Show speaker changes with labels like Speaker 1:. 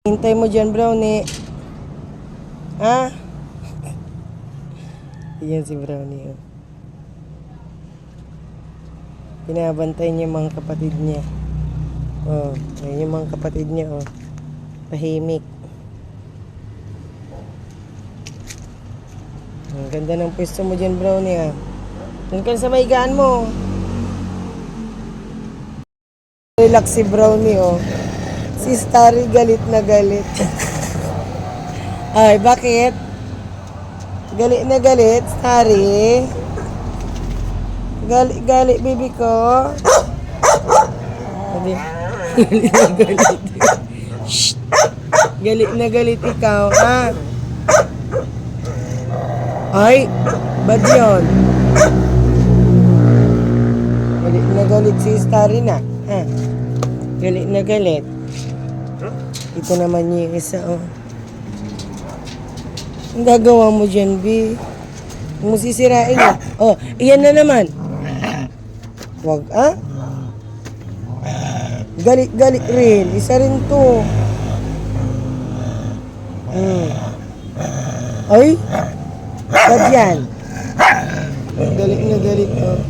Speaker 1: Hintay mo dyan, Brownie. Ha? Ayan si Brownie, oh. Pinabantay niya yung mga kapatid niya. Oh, ayan yung mga kapatid niya, oh. Tahimik. Ang ganda ng pwesto mo dyan, Brownie, ah. Doon ka sa maigaan mo. Relax si Brownie, oh. Si Starry galit na galit. Ay, bakit? Galit na galit, Starry. Galit, baby ko. Galit na galit. Shh. Galit na galit ikaw, ha? Ay, bad yun. Galit na galit si Starry na, ha? Galit na galit. Ito naman yung isa, oh. Ang gagawa mo dyan, B? Huwag mo sisirain, eh. Oh, iyan na naman. Wag, ah? Galit rin. Isa rin to. Ay? Ba't yan? Galit na galit, oh.